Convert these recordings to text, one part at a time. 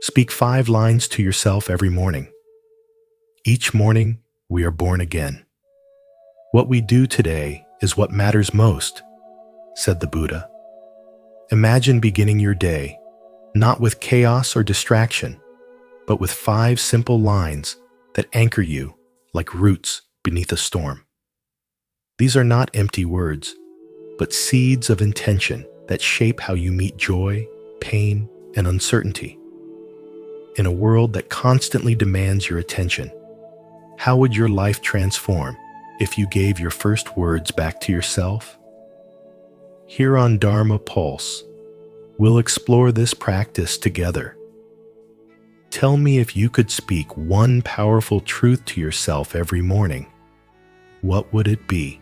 Speak 5 lines to yourself every morning. Each morning, we are born again. What we do today is what matters most, said the Buddha. Imagine beginning your day, not with chaos or distraction, but with 5 simple lines that anchor you like roots beneath a storm. These are not empty words, but seeds of intention that shape how you meet joy, pain, and uncertainty. In a world that constantly demands your attention, how would your life transform if you gave your first words back to yourself? Here on Dharma Pulse, we'll explore this practice together. Tell me, if you could speak one powerful truth to yourself every morning, what would it be?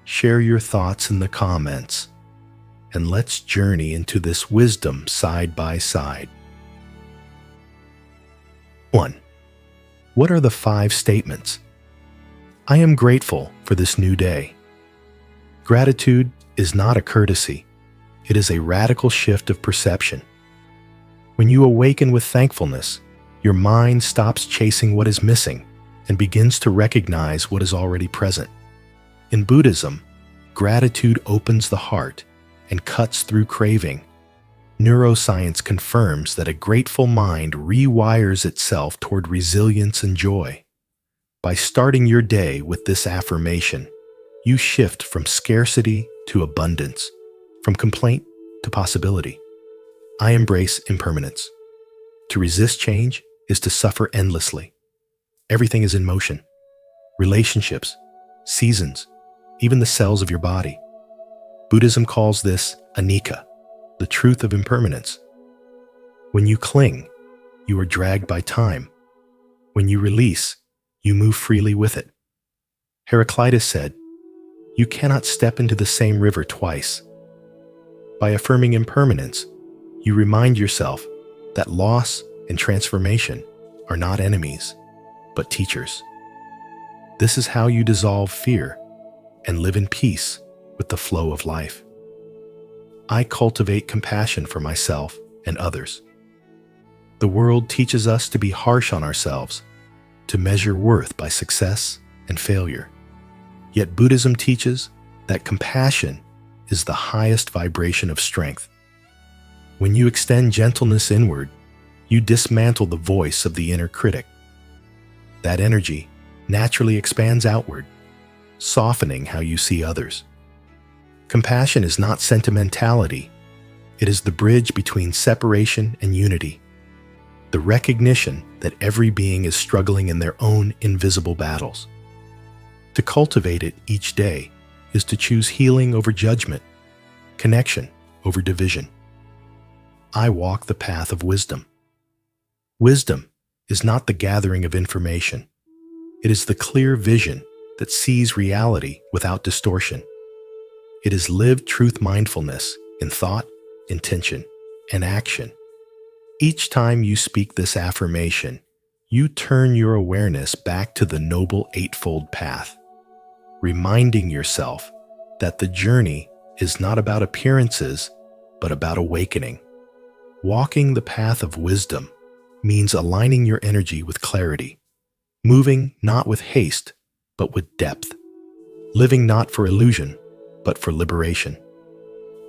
Share your thoughts in the comments, and let's journey into this wisdom side by side. 1. What are the 5 statements? I am grateful for this new day. Gratitude is not a courtesy. It is a radical shift of perception. When you awaken with thankfulness, your mind stops chasing what is missing and begins to recognize what is already present. In Buddhism, gratitude opens the heart and cuts through craving. Neuroscience confirms that a grateful mind rewires itself toward resilience and joy. By starting your day with this affirmation, you shift from scarcity to abundance, from complaint to possibility. I embrace impermanence. To resist change is to suffer endlessly. Everything is in motion. Relationships, seasons, even the cells of your body. Buddhism calls this anicca, the truth of impermanence. When you cling, you are dragged by time. When you release, you move freely with it. Heraclitus said, "You cannot step into the same river twice." By affirming impermanence, you remind yourself that loss and transformation are not enemies, but teachers. This is how you dissolve fear and live in peace with the flow of life. I cultivate compassion for myself and others. The world teaches us to be harsh on ourselves, to measure worth by success and failure. Yet Buddhism teaches that compassion is the highest vibration of strength. When you extend gentleness inward, you dismantle the voice of the inner critic. That energy naturally expands outward, softening how you see others. Compassion is not sentimentality. It is the bridge between separation and unity, the recognition that every being is struggling in their own invisible battles. To cultivate it each day is to choose healing over judgment, connection over division. I walk the path of wisdom. Wisdom is not the gathering of information. It is the clear vision that sees reality without distortion. It is lived truth mindfulness in thought, intention, and action. Each time you speak this affirmation, you turn your awareness back to the Noble Eightfold Path, reminding yourself that the journey is not about appearances, but about awakening. Walking the path of wisdom means aligning your energy with clarity, moving not with haste, but with depth, living not for illusion, but for liberation.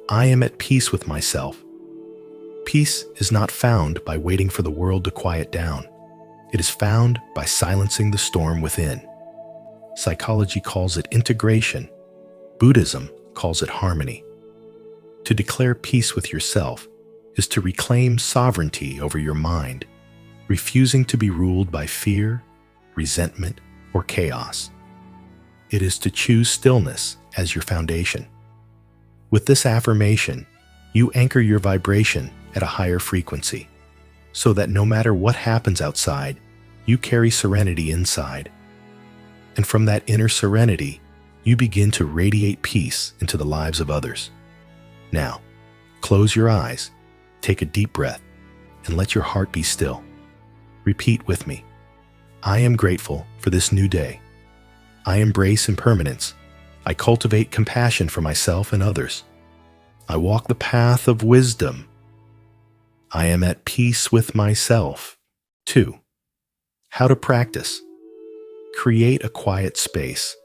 I am at peace with myself. Peace is not found by waiting for the world to quiet down. It is found by silencing the storm within. Psychology calls it integration. Buddhism calls it harmony. To declare peace with yourself is to reclaim sovereignty over your mind, refusing to be ruled by fear, resentment, or chaos. It is to choose stillness as your foundation. With this affirmation, you anchor your vibration at a higher frequency, so that no matter what happens outside, you carry serenity inside. And from that inner serenity, you begin to radiate peace into the lives of others. Now, close your eyes, take a deep breath, and let your heart be still. Repeat with me. I am grateful for this new day. I embrace impermanence. I cultivate compassion for myself and others. I walk the path of wisdom. I am at peace with myself. 2. How to practice. Create a quiet space,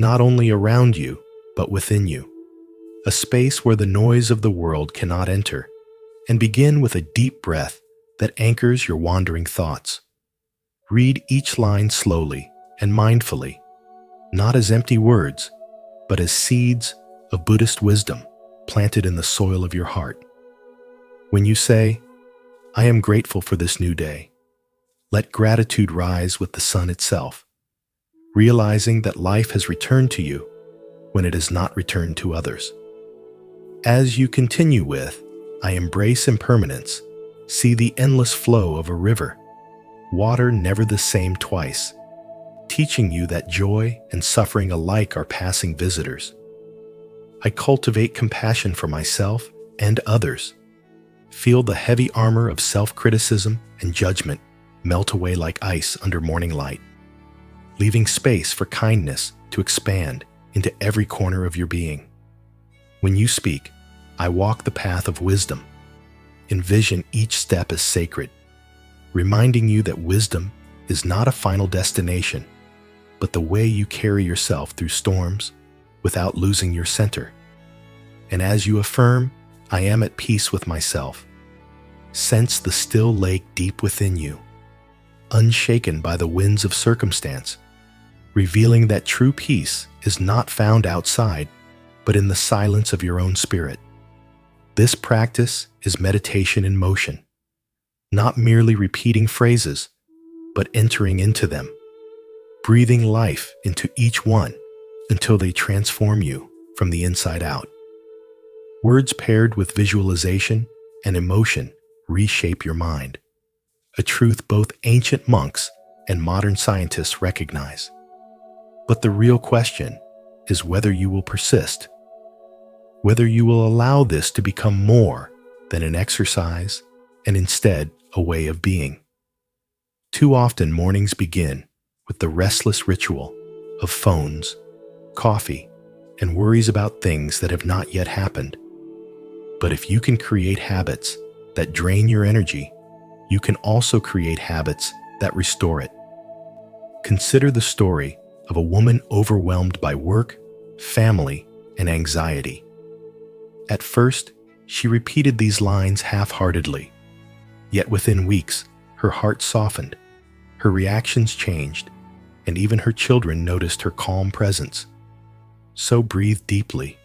not only around you, but within you. A space where the noise of the world cannot enter, and begin with a deep breath that anchors your wandering thoughts. Read each line slowly and mindfully, not as empty words, but as seeds of Buddhist wisdom planted in the soil of your heart. When you say, I am grateful for this new day, let gratitude rise with the sun itself, realizing that life has returned to you when it has not returned to others. As you continue with, I embrace impermanence, see the endless flow of a river, water never the same twice, teaching you that joy and suffering alike are passing visitors. I cultivate compassion for myself and others, feel the heavy armor of self-criticism and judgment melt away like ice under morning light, leaving space for kindness to expand into every corner of your being. When you speak, I walk the path of wisdom. Envision each step as sacred, reminding you that wisdom is not a final destination, but the way you carry yourself through storms without losing your center. And as you affirm, I am at peace with myself, sense the still lake deep within you, unshaken by the winds of circumstance, revealing that true peace is not found outside, but in the silence of your own spirit. This practice is meditation in motion, not merely repeating phrases, but entering into them, breathing life into each one until they transform you from the inside out. Words paired with visualization and emotion reshape your mind, a truth both ancient monks and modern scientists recognize. But the real question is whether you will persist, whether you will allow this to become more than an exercise and instead a way of being. Too often mornings begin with the restless ritual of phones, coffee, and worries about things that have not yet happened. But if you can create habits that drain your energy, you can also create habits that restore it. Consider the story of a woman overwhelmed by work, family, and anxiety. At first, she repeated these lines half-heartedly, yet within weeks, her heart softened, her reactions changed, and even her children noticed her calm presence. So breathe deeply,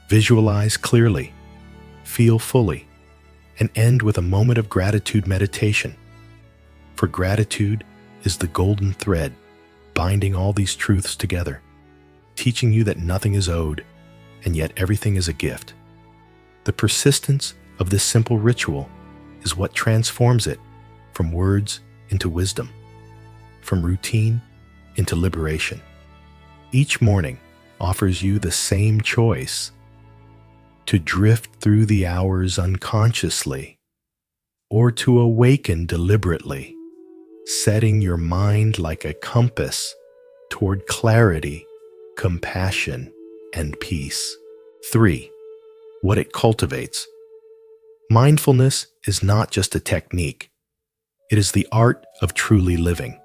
visualize clearly, feel fully, and end with a moment of gratitude meditation. For gratitude is the golden thread binding all these truths together, teaching you that nothing is owed, and yet everything is a gift. The persistence of this simple ritual is what transforms it from words into wisdom, from routine into liberation. Each morning offers you the same choice: to drift through the hours unconsciously, or to awaken deliberately, setting your mind like a compass toward clarity, compassion, and peace. 3. What it cultivates. Mindfulness is not just a technique. It is the art of truly living.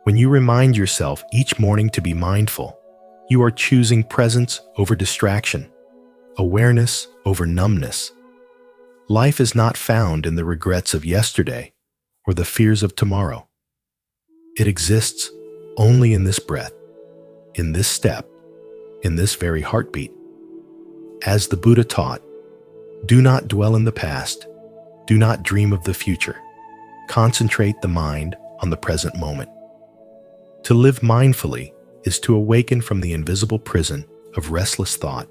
When you remind yourself each morning to be mindful, you are choosing presence over distraction, awareness over numbness. Life is not found in the regrets of yesterday or the fears of tomorrow. It exists only in this breath, in this step, in this very heartbeat. As the Buddha taught, do not dwell in the past, do not dream of the future. Concentrate the mind on the present moment. To live mindfully is to awaken from the invisible prison of restless thought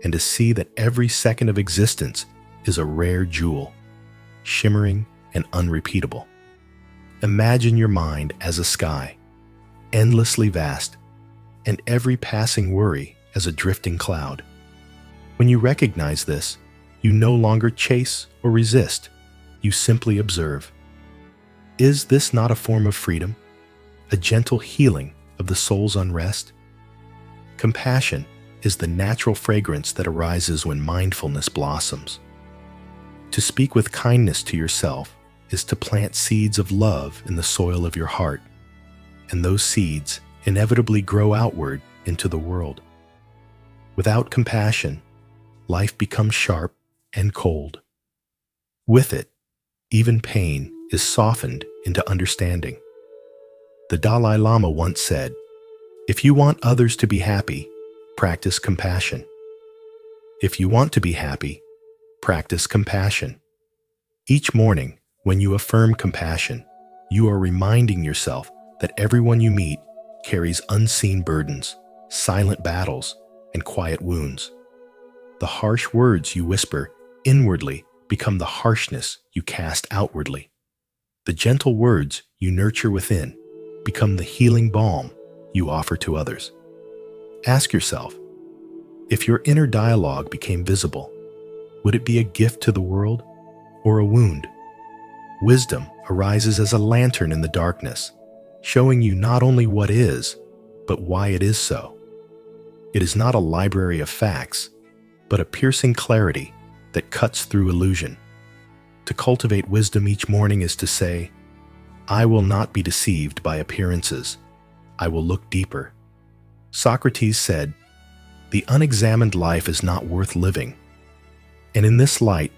and to see that every second of existence is a rare jewel, shimmering and unrepeatable. Imagine your mind as a sky, endlessly vast, and every passing worry as a drifting cloud. When you recognize this, you no longer chase or resist, you simply observe. Is this not a form of freedom, a gentle healing of the soul's unrest? Compassion is the natural fragrance that arises when mindfulness blossoms. To speak with kindness to yourself is to plant seeds of love in the soil of your heart, and those seeds inevitably grow outward into the world. Without compassion, life becomes sharp and cold. With it, even pain is softened into understanding. The Dalai Lama once said, "If you want others to be happy, practice compassion. If you want to be happy, practice compassion." Each morning, when you affirm compassion, you are reminding yourself that everyone you meet carries unseen burdens, silent battles, and quiet wounds. The harsh words you whisper inwardly become the harshness you cast outwardly. The gentle words you nurture within become the healing balm you offer to others. Ask yourself, if your inner dialogue became visible, would it be a gift to the world or a wound? Wisdom arises as a lantern in the darkness, showing you not only what is, but why it is so. It is not a library of facts, but a piercing clarity that cuts through illusion. To cultivate wisdom each morning is to say, "I will not be deceived by appearances. I will look deeper." Socrates said, "The unexamined life is not worth living." And in this light,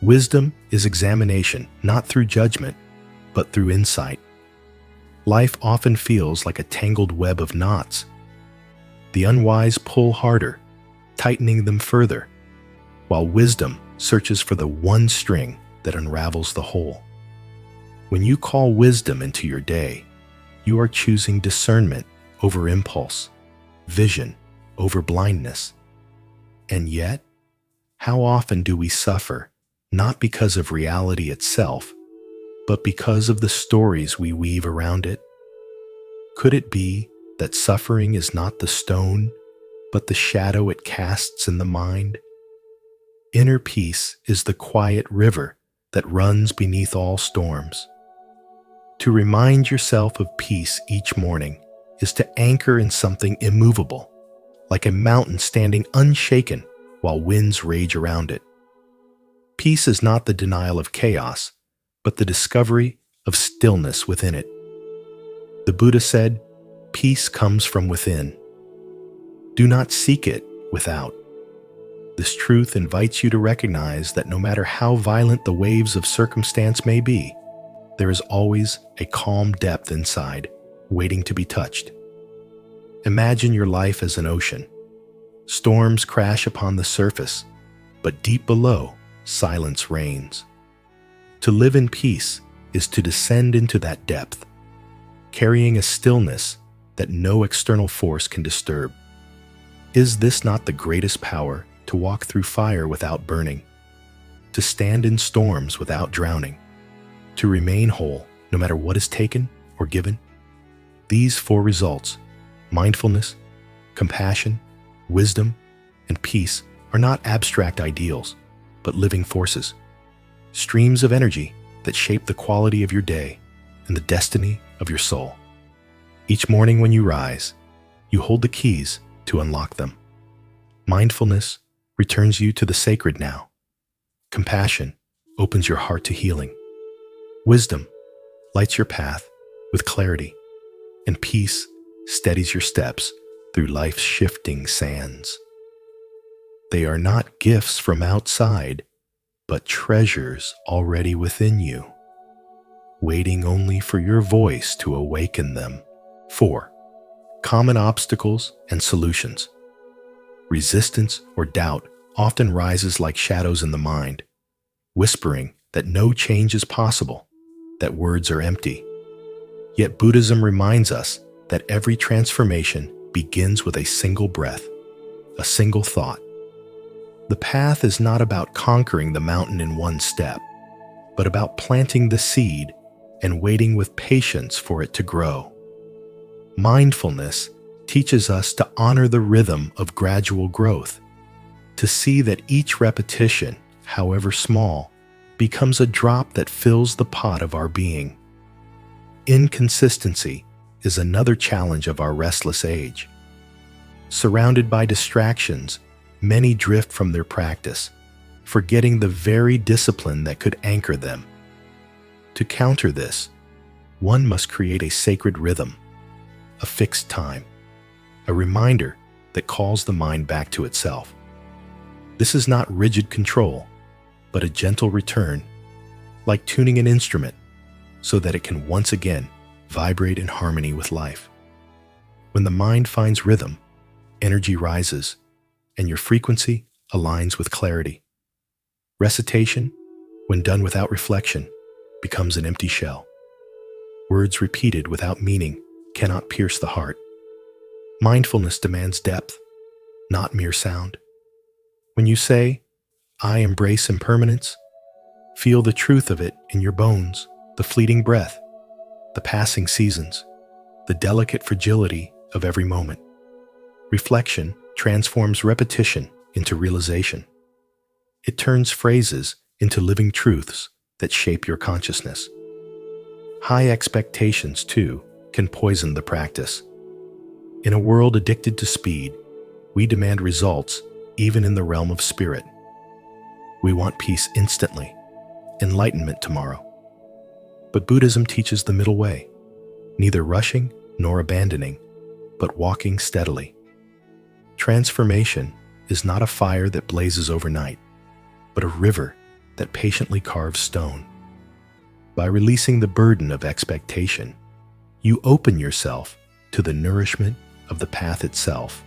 wisdom is examination, not through judgment, but through insight. Life often feels like a tangled web of knots. The unwise pull harder, tightening them further, while wisdom searches for the one string that unravels the whole. When you call wisdom into your day, you are choosing discernment over impulse, vision over blindness. And yet, how often do we suffer, not because of reality itself, but because of the stories we weave around it? Could it be that suffering is not the stone, but the shadow it casts in the mind? Inner peace is the quiet river that runs beneath all storms. To remind yourself of peace each morning is to anchor in something immovable, like a mountain standing unshaken while winds rage around it. Peace is not the denial of chaos, but the discovery of stillness within it. The Buddha said, "Peace comes from within. Do not seek it without." This truth invites you to recognize that no matter how violent the waves of circumstance may be, there is always a calm depth inside, waiting to be touched. Imagine your life as an ocean. Storms crash upon the surface, but deep below, silence reigns. To live in peace is to descend into that depth, carrying a stillness that no external force can disturb. Is this not the greatest power, to walk through fire without burning, to stand in storms without drowning, to remain whole no matter what is taken or given? These four results, mindfulness, compassion, wisdom, and peace, are not abstract ideals, but living forces, streams of energy that shape the quality of your day and the destiny of your soul. Each morning when you rise, you hold the keys to unlock them. Mindfulness returns you to the sacred now. Compassion opens your heart to healing. Wisdom lights your path with clarity, and peace steadies your steps through life's shifting sands. They are not gifts from outside, but treasures already within you, waiting only for your voice to awaken them. 4. Common obstacles and solutions. Resistance or doubt often rises like shadows in the mind, whispering that no change is possible, that words are empty. Yet Buddhism reminds us that every transformation begins with a single breath, a single thought. The path is not about conquering the mountain in one step, but about planting the seed and waiting with patience for it to grow. Mindfulness teaches us to honor the rhythm of gradual growth, to see that each repetition, however small, becomes a drop that fills the pot of our being. Inconsistency is another challenge of our restless age. Surrounded by distractions, many drift from their practice, forgetting the very discipline that could anchor them. To counter this, one must create a sacred rhythm, a fixed time, a reminder that calls the mind back to itself. This is not rigid control, but a gentle return, like tuning an instrument so that it can once again vibrate in harmony with life. When the mind finds rhythm, energy rises, and your frequency aligns with clarity. Recitation, when done without reflection, becomes an empty shell. Words repeated without meaning cannot pierce the heart. Mindfulness demands depth, not mere sound. When you say, "I embrace impermanence," feel the truth of it in your bones, the fleeting breath, the passing seasons, the delicate fragility of every moment. Reflection transforms repetition into realization. It turns phrases into living truths that shape your consciousness. High expectations, too, can poison the practice. In a world addicted to speed, we demand results even in the realm of spirit. We want peace instantly, enlightenment tomorrow. But Buddhism teaches the middle way, neither rushing nor abandoning, but walking steadily. Transformation is not a fire that blazes overnight, but a river that patiently carves stone. By releasing the burden of expectation, you open yourself to the nourishment of the path itself,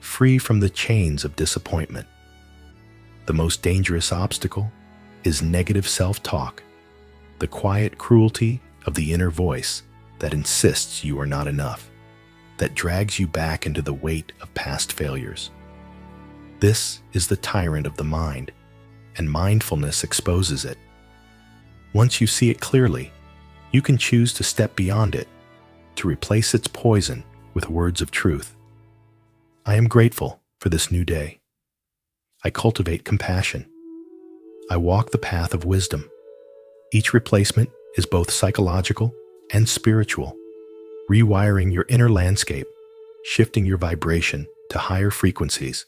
free from the chains of disappointment. The most dangerous obstacle is negative self-talk, the quiet cruelty of the inner voice that insists you are not enough, that drags you back into the weight of past failures. This is the tyrant of the mind, and mindfulness exposes it. Once you see it clearly, you can choose to step beyond it, to replace its poison with words of truth. I am grateful for this new day. I cultivate compassion. I walk the path of wisdom. Each replacement is both psychological and spiritual, rewiring your inner landscape, shifting your vibration to higher frequencies,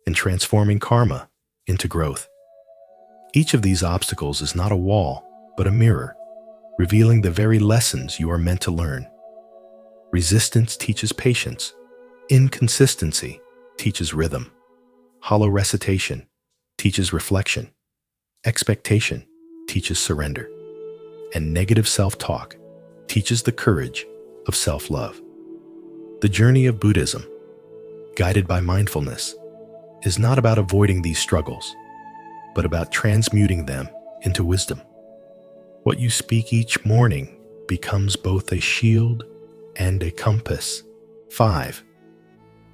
and transforming karma into growth. Each of these obstacles is not a wall, but a mirror, revealing the very lessons you are meant to learn. Resistance teaches patience. Inconsistency teaches rhythm. Hollow recitation teaches reflection. Expectation teaches surrender. And negative self-talk teaches the courage of self-love. The journey of Buddhism, guided by mindfulness, is not about avoiding these struggles, but about transmuting them into wisdom. What you speak each morning becomes both a shield and a compass. 5.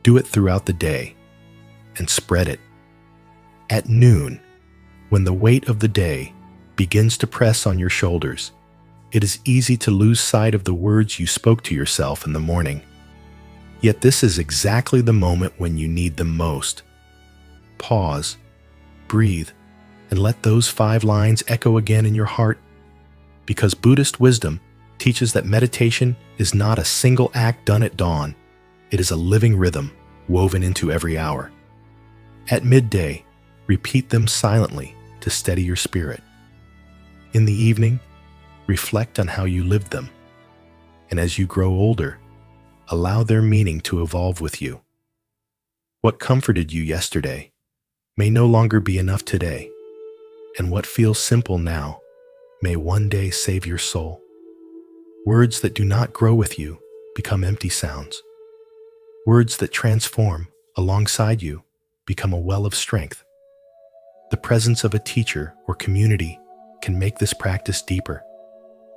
Do it throughout the day and spread it. At noon, when the weight of the day begins to press on your shoulders, it is easy to lose sight of the words you spoke to yourself in the morning. Yet this is exactly the moment when you need them most. Pause, breathe, and let those 5 lines echo again in your heart. Because Buddhist wisdom teaches that meditation is not a single act done at dawn. It is a living rhythm woven into every hour. At midday, repeat them silently to steady your spirit. In the evening, reflect on how you lived them. And as you grow older, allow their meaning to evolve with you. What comforted you yesterday may no longer be enough today, and what feels simple now may one day save your soul. Words that do not grow with you become empty sounds. Words that transform alongside you become a well of strength. The presence of a teacher or community can make this practice deeper,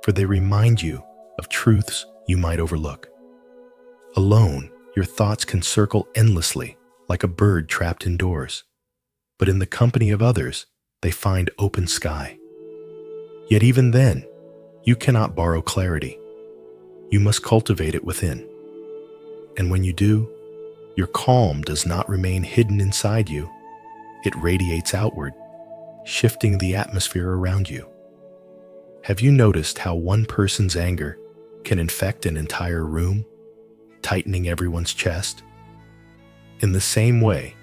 for they remind you of truths you might overlook. Alone, your thoughts can circle endlessly like a bird trapped indoors, but in the company of others, they find open sky. Yet even then, you cannot borrow clarity. You must cultivate it within. And when you do, your calm does not remain hidden inside you. It radiates outward, shifting the atmosphere around you. Have you noticed how one person's anger can infect an entire room, tightening everyone's chest? In the same way,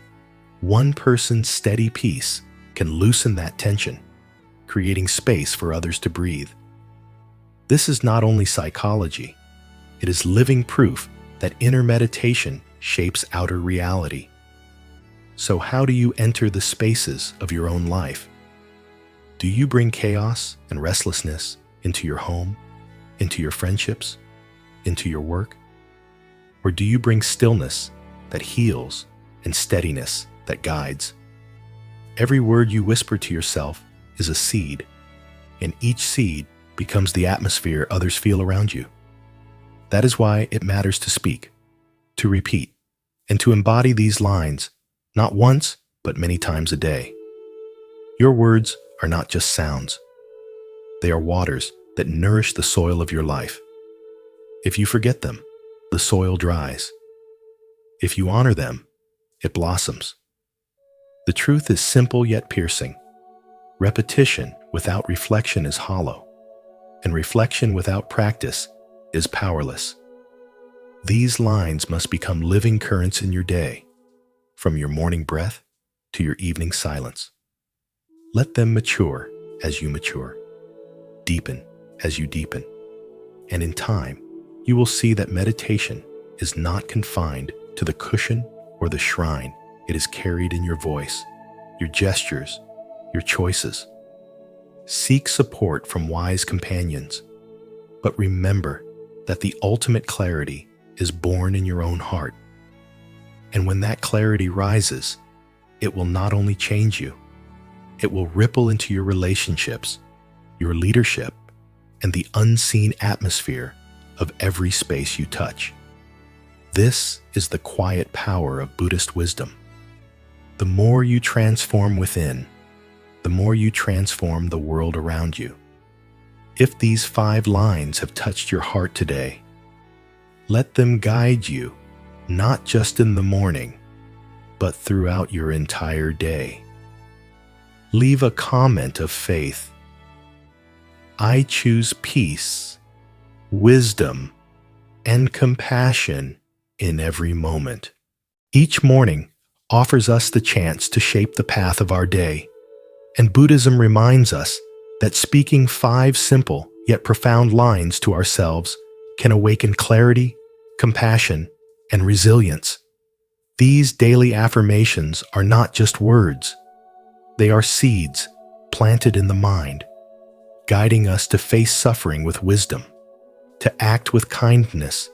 one person's steady peace can loosen that tension, creating space for others to breathe. This is not only psychology, it is living proof that inner meditation shapes outer reality. So how do you enter the spaces of your own life? Do you bring chaos and restlessness into your home, into your friendships, into your work? Or do you bring stillness that heals and steadiness that guides? Every word you whisper to yourself is a seed, and each seed becomes the atmosphere others feel around you. That is why it matters to speak, to repeat, and to embody these lines, not once, but many times a day. Your words are not just sounds. They are waters that nourish the soil of your life. If you forget them, the soil dries. If you honor them, it blossoms. The truth is simple yet piercing. Repetition without reflection is hollow, and reflection without practice is powerless. These lines must become living currents in your day, from your morning breath to your evening silence. Let them mature as you mature, deepen as you deepen, and in time, you will see that meditation is not confined to the cushion or the shrine. It is carried in your voice, your gestures, your choices. Seek support from wise companions, but remember that the ultimate clarity is born in your own heart. And when that clarity rises, it will not only change you, it will ripple into your relationships, your leadership, and the unseen atmosphere of every space you touch. This is the quiet power of Buddhist wisdom. The more you transform within, the more you transform the world around you. If these 5 lines have touched your heart today, let them guide you, not just in the morning, but throughout your entire day. Leave a comment of faith. I choose peace, wisdom, and compassion in every moment. Each morning offers us the chance to shape the path of our day, and Buddhism reminds us that speaking 5 simple yet profound lines to ourselves can awaken clarity, compassion, and resilience. These daily affirmations are not just words. They are seeds planted in the mind, guiding us to face suffering with wisdom, to act with kindness,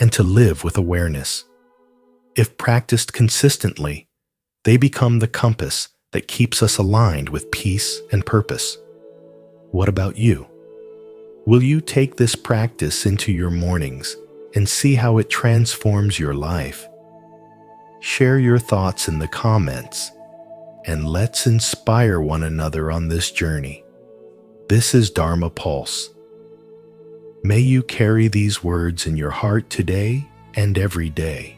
and to live with awareness. If practiced consistently, they become the compass that keeps us aligned with peace and purpose. What about you? Will you take this practice into your mornings and see how it transforms your life? Share your thoughts in the comments, and let's inspire one another on this journey. This is Dharma Pulse. May you carry these words in your heart today and every day.